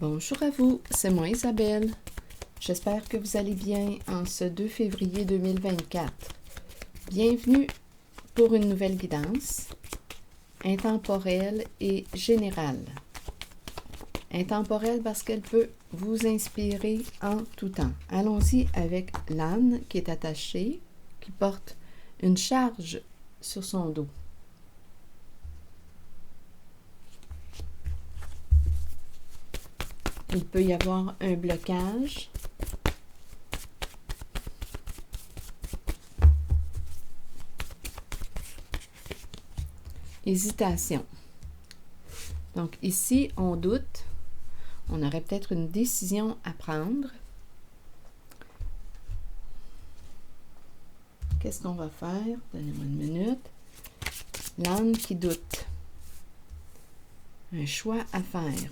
Bonjour à vous, c'est moi Isabelle. J'espère que vous allez bien en ce 2 février 2024. Bienvenue pour une nouvelle guidance intemporelle et générale. Intemporelle parce qu'elle peut vous inspirer en tout temps. Allons-y avec l'âne qui est attaché, qui porte une charge sur son dos. Il peut y avoir un blocage. Hésitation. Donc ici, on doute. On aurait peut-être une décision à prendre. Qu'est-ce qu'on va faire? Donnez-moi une minute. L'âne qui doute. Un choix à faire.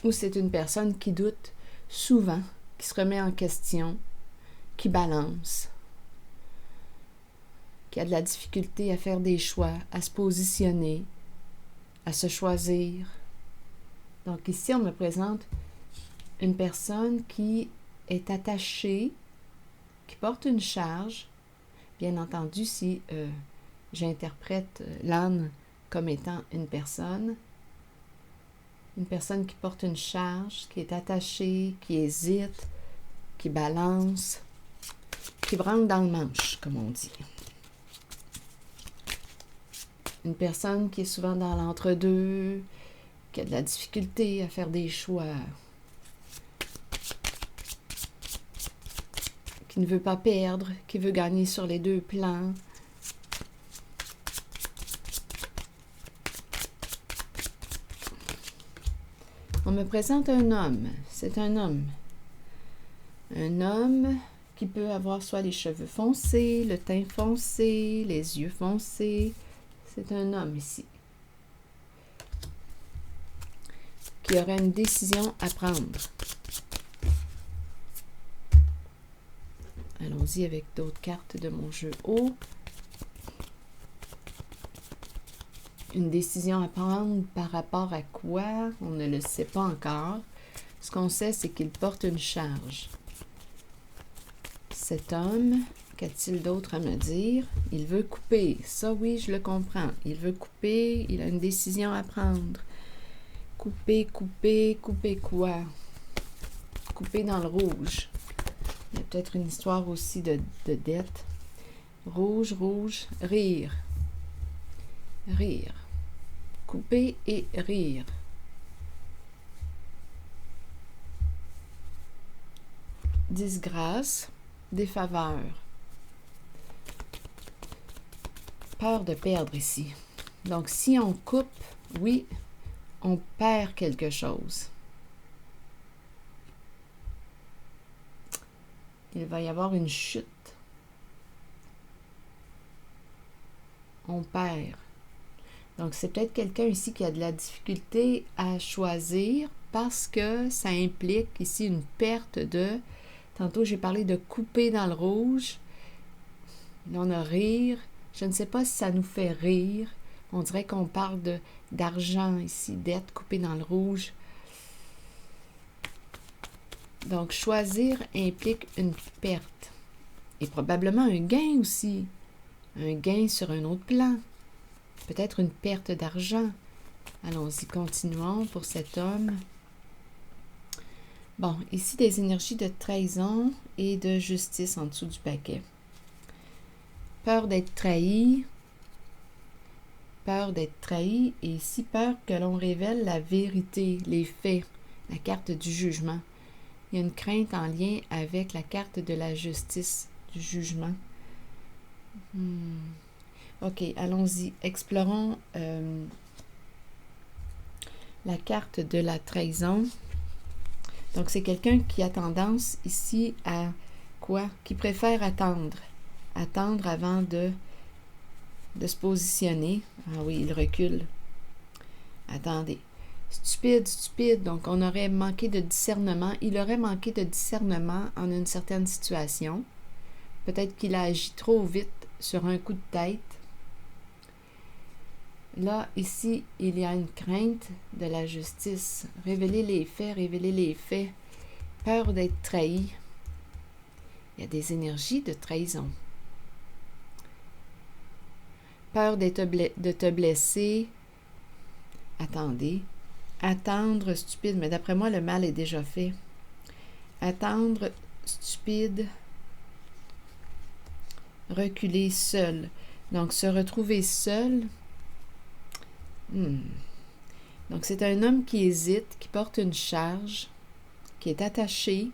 Ou c'est une personne qui doute souvent, qui se remet en question, qui balance, qui a de la difficulté à faire des choix, à se positionner, à se choisir. Donc ici, on me présente une personne qui est attachée, qui porte une charge. Bien entendu, si j'interprète l'âne comme étant une personne qui porte une charge, qui est attachée, qui hésite, qui balance, qui branle dans le manche, comme on dit. Une personne qui est souvent dans l'entre-deux, qui a de la difficulté à faire des choix, qui ne veut pas perdre, qui veut gagner sur les deux plans. On me présente un homme. C'est un homme. Un homme qui peut avoir soit les cheveux foncés, le teint foncé, les yeux foncés. C'est un homme ici. Qui aurait une décision à prendre. Allons-y avec d'autres cartes de mon jeu haut. Une décision à prendre par rapport à quoi? On ne le sait pas encore. Ce qu'on sait, c'est qu'il porte une charge. Cet homme, qu'a-t-il d'autre à me dire? Il veut couper. Ça, oui, je le comprends. Il veut couper. Il a une décision à prendre. Couper, couper, couper quoi? Couper dans le rouge. Il y a peut-être une histoire aussi de dette. Rouge, rouge, rire. Rire. Couper et rire. Disgrâce, défaveur. Peur de perdre ici. Donc, si on coupe, oui, on perd quelque chose. Il va y avoir une chute. On perd. Donc, c'est peut-être quelqu'un ici qui a de la difficulté à choisir parce que ça implique ici une perte de... Tantôt, j'ai parlé de couper dans le rouge. Là, on a rire. Je ne sais pas si ça nous fait rire. On dirait qu'on parle d'argent ici, dette coupée dans le rouge. Donc, choisir implique une perte. Et probablement un gain aussi. Un gain sur un autre plan. Peut-être une perte d'argent. Allons-y, continuons pour cet homme. Bon, ici des énergies de trahison et de justice en dessous du paquet. Peur d'être trahi. Peur d'être trahi et ici peur que l'on révèle la vérité, les faits, la carte du jugement. Il y a une crainte en lien avec la carte de la justice, du jugement. Ok, allons-y. Explorons la carte de la trahison. Donc, c'est quelqu'un qui a tendance ici à quoi? Qui préfère attendre. Attendre avant de se positionner. Ah oui, il recule. Attendez. Stupide, stupide. Donc, on aurait manqué de discernement. Il aurait manqué de discernement en une certaine situation. Peut-être qu'il a agi trop vite sur un coup de tête. Là, ici, il y a une crainte de la justice. Révéler les faits, révéler les faits. Peur d'être trahi. Il y a des énergies de trahison. Peur de te blesser. Attendez. Attendre, stupide. Mais d'après moi, le mal est déjà fait. Attendre, stupide. Reculer seul. Donc, se retrouver seul. Donc, c'est un homme qui hésite, qui porte une charge, qui est attaché,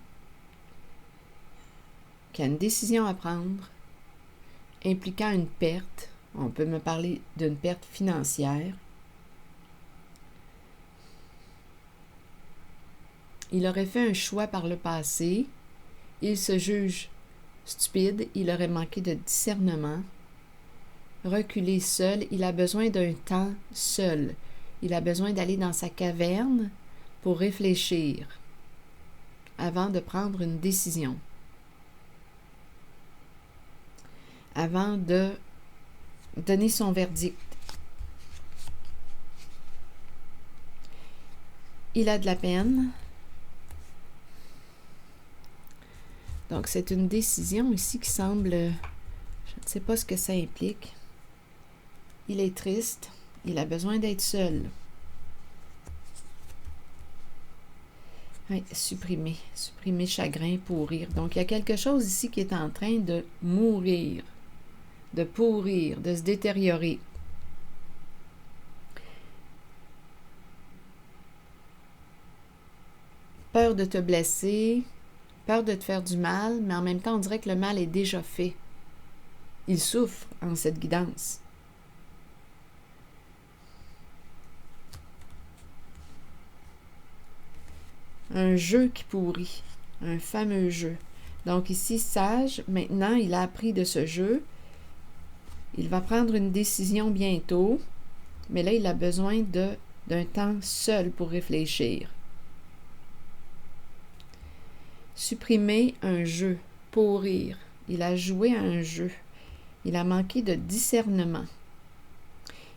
qui a une décision à prendre, impliquant une perte. On peut me parler d'une perte financière. Il aurait fait un choix par le passé. Il se juge stupide. Il aurait manqué de discernement. Reculer seul. Il a besoin d'un temps seul. Il a besoin d'aller dans sa caverne pour réfléchir avant de prendre une décision. Avant de donner son verdict. Il a de la peine. Donc, c'est une décision ici qui semble... Je ne sais pas ce que ça implique. Il est triste. Il a besoin d'être seul. Oui, supprimer. Supprimer chagrin, pourrir. Donc, il y a quelque chose ici qui est en train de mourir, de pourrir, de se détériorer. Peur de te blesser, peur de te faire du mal, mais en même temps, on dirait que le mal est déjà fait. Il souffre en cette guidance. Un jeu qui pourrit, un fameux jeu. Donc ici, sage, maintenant, il a appris de ce jeu. Il va prendre une décision bientôt, mais là, il a besoin d'un temps seul pour réfléchir. Supprimer un jeu, pourrir. Il a joué à un jeu. Il a manqué de discernement.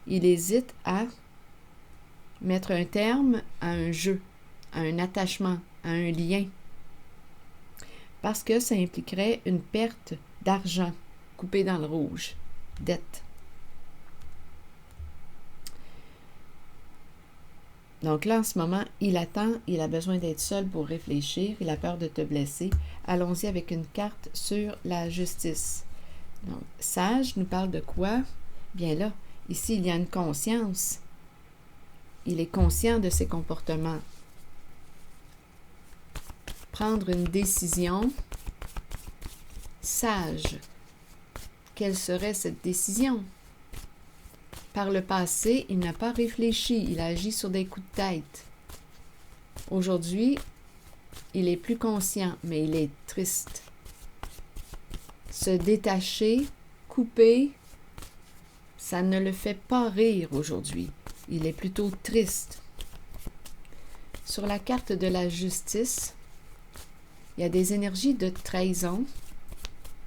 Il hésite à mettre un terme à un jeu, à un attachement, à un lien. Parce que ça impliquerait une perte d'argent coupée dans le rouge, dette. Donc là, en ce moment, il attend, il a besoin d'être seul pour réfléchir, il a peur de te blesser. Allons-y avec une carte sur la justice. Donc, sage nous parle de quoi? Bien là, ici, il y a une conscience. Il est conscient de ses comportements. Prendre une décision. Sage. Quelle serait cette décision? Par le passé, il n'a pas réfléchi, il a agi sur des coups de tête. Aujourd'hui, il est plus conscient, mais il est triste. Se détacher, couper, ça ne le fait pas rire aujourd'hui. Il est plutôt triste. Sur la carte de la justice, il y a des énergies de trahison.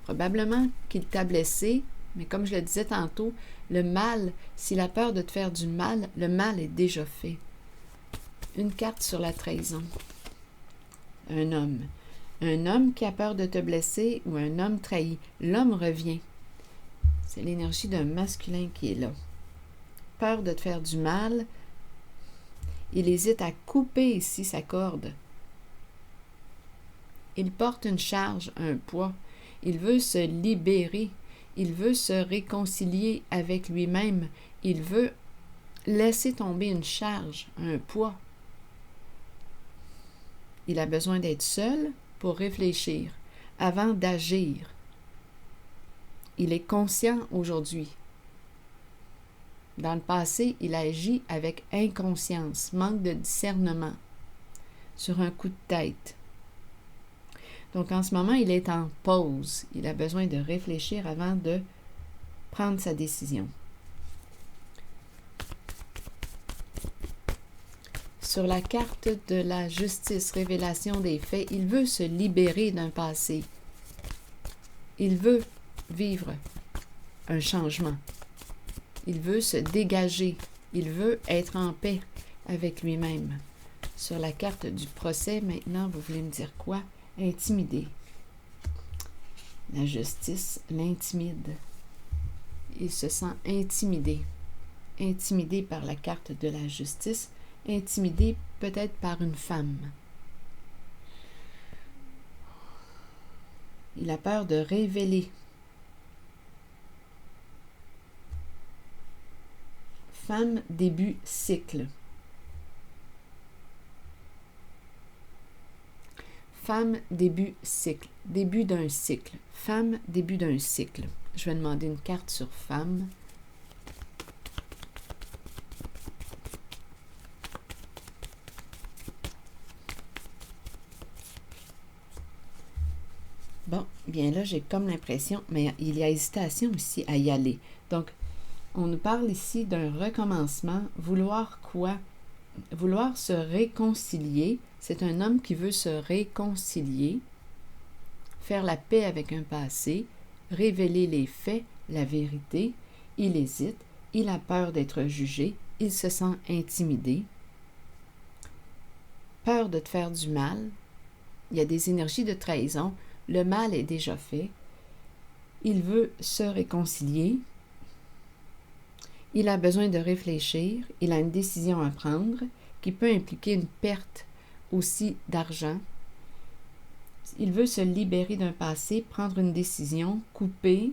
Probablement qu'il t'a blessé, mais comme je le disais tantôt, le mal, s'il a peur de te faire du mal, le mal est déjà fait. Une carte sur la trahison. Un homme. Un homme qui a peur de te blesser ou un homme trahi. L'homme revient. C'est l'énergie d'un masculin qui est là. Peur de te faire du mal. Il hésite à couper ici sa corde. Il porte une charge, un poids. Il veut se libérer. Il veut se réconcilier avec lui-même. Il veut laisser tomber une charge, un poids. Il a besoin d'être seul pour réfléchir avant d'agir. Il est conscient aujourd'hui. Dans le passé, il a agi avec inconscience, manque de discernement, sur un coup de tête. Donc, en ce moment, il est en pause. Il a besoin de réfléchir avant de prendre sa décision. Sur la carte de la justice, révélation des faits, il veut se libérer d'un passé. Il veut vivre un changement. Il veut se dégager Il veut être en paix avec lui-même. Sur la carte du procès, maintenant, vous voulez me dire quoi? Intimider. La justice l'intimide. Il se sent intimidé. Intimidé par la carte de la justice, intimidé peut-être par une femme. Il a peur de révéler. Femme, début, cycle. Femme, début, cycle. Début d'un cycle. Femme, début d'un cycle. Je vais demander une carte sur femme. Bon, bien là, j'ai comme l'impression, mais il y a hésitation aussi à y aller. Donc, on nous parle ici d'un recommencement. Vouloir quoi? Vouloir se réconcilier. C'est un homme qui veut se réconcilier, faire la paix avec un passé, révéler les faits, la vérité. Il hésite, il a peur d'être jugé, il se sent intimidé, peur de te faire du mal. Il y a des énergies de trahison. Le mal est déjà fait. Il veut se réconcilier. Il a besoin de réfléchir. Il a une décision à prendre qui peut impliquer une perte aussi d'argent. Il veut se libérer d'un passé, prendre une décision, couper.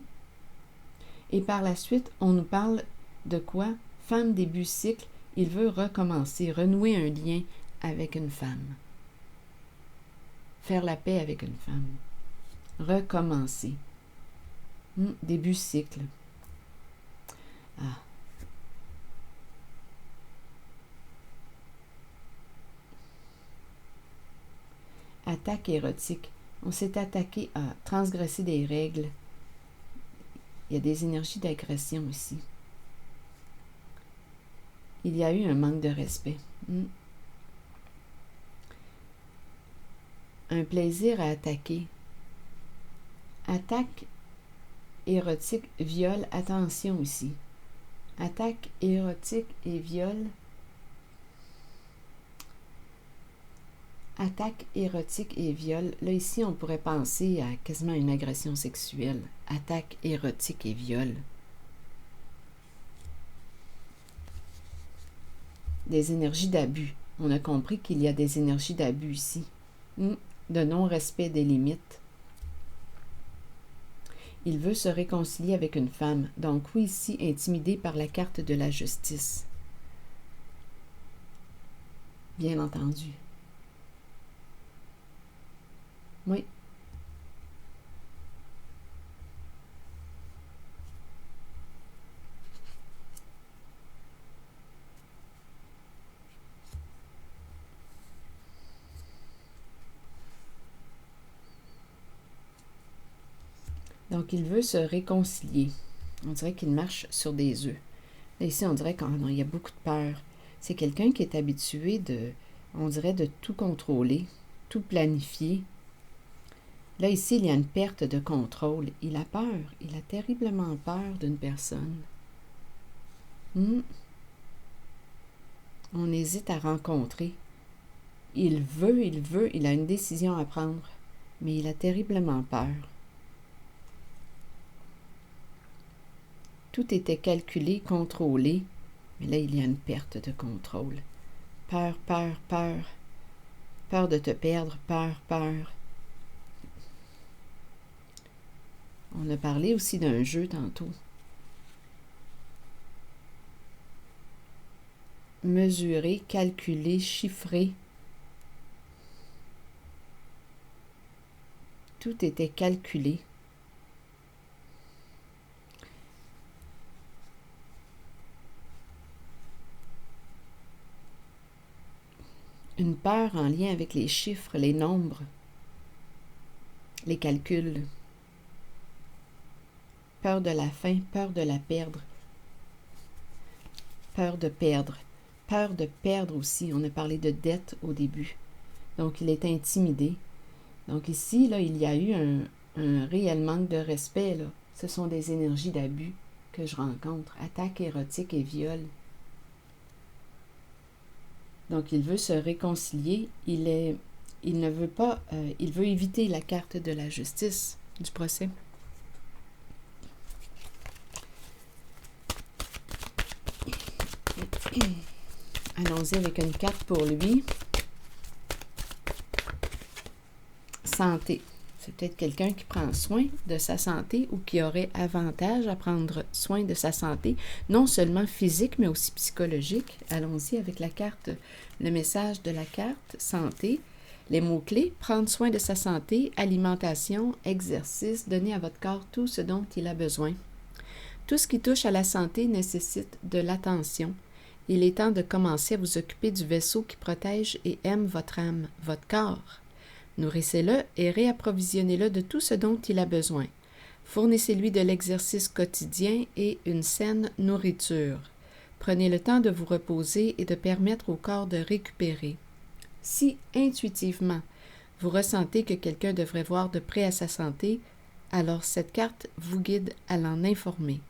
Et par la suite, on nous parle de quoi? Femme début cycle. Il veut recommencer, renouer un lien avec une femme. Faire la paix avec une femme. Recommencer. Début cycle. Ah. Attaque érotique. On s'est attaqué à transgresser des règles. Il y a des énergies d'agression aussi. Il y a eu un manque de respect. Un plaisir à attaquer. Attaque érotique, viol, attention ici. Attaque érotique et viol. Attaque érotique et viol. Là, ici, on pourrait penser à quasiment une agression sexuelle. Attaque érotique et viol. Des énergies d'abus. On a compris qu'il y a des énergies d'abus ici. De non-respect des limites. Il veut se réconcilier avec une femme. Donc, oui, ici, intimidé par la carte de la justice. Bien entendu. Oui. Donc, il veut se réconcilier. On dirait qu'il marche sur des œufs. Là, ici, on dirait qu'il y a beaucoup de peur. C'est quelqu'un qui est habitué on dirait, de tout contrôler, tout planifier. Là, ici, il y a une perte de contrôle. Il a peur. Il a terriblement peur d'une personne. On hésite à rencontrer. Il veut, il a une décision à prendre, mais il a terriblement peur. Tout était calculé, contrôlé, mais là, il y a une perte de contrôle. Peur, peur, peur. Peur de te perdre, peur, peur. On a parlé aussi d'un jeu tantôt. Mesurer, calculer, chiffrer. Tout était calculé. Une peur en lien avec les chiffres, les nombres, les calculs. Peur de la fin, peur de la perdre. Peur de perdre. Peur de perdre aussi. On a parlé de dette au début. Donc, il est intimidé. Donc ici, là, il y a eu un réel manque de respect. Là. Ce sont des énergies d'abus que je rencontre. Attaque érotique et viol. Donc, il veut se réconcilier. Il ne veut pas, il veut éviter la carte de la justice du procès. Allons-y avec une carte pour lui. Santé. C'est peut-être quelqu'un qui prend soin de sa santé ou qui aurait avantage à prendre soin de sa santé, non seulement physique, mais aussi psychologique. Allons-y avec la carte, le message de la carte, santé. Les mots-clés, prendre soin de sa santé, alimentation, exercice, donner à votre corps tout ce dont il a besoin. Tout ce qui touche à la santé nécessite de l'attention. Il est temps de commencer à vous occuper du vaisseau qui protège et aime votre âme, votre corps. Nourrissez-le et réapprovisionnez-le de tout ce dont il a besoin. Fournissez-lui de l'exercice quotidien et une saine nourriture. Prenez le temps de vous reposer et de permettre au corps de récupérer. Si, intuitivement, vous ressentez que quelqu'un devrait voir de près à sa santé, alors cette carte vous guide à l'en informer.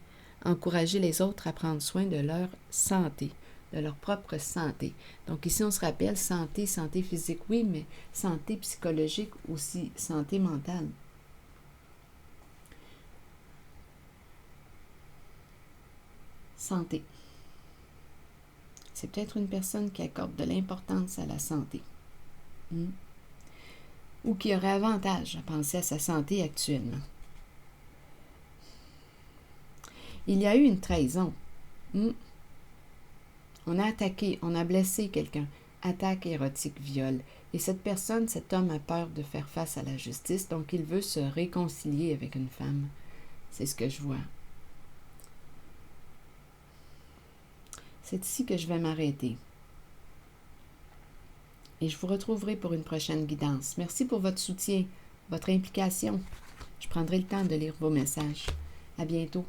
Encouragez les autres à prendre soin de leur santé, de leur propre santé. Donc ici, on se rappelle santé, santé physique, oui, mais santé psychologique aussi, santé mentale. Santé. C'est peut-être une personne qui accorde de l'importance à la santé. Ou qui aurait avantage à penser à sa santé actuellement. Il y a eu une trahison. On a attaqué, on a blessé quelqu'un. Attaque érotique, viol. Et cette personne, cet homme a peur de faire face à la justice, donc il veut se réconcilier avec une femme. C'est ce que je vois. C'est ici que je vais m'arrêter. Et je vous retrouverai pour une prochaine guidance. Merci pour votre soutien, votre implication. Je prendrai le temps de lire vos messages. À bientôt.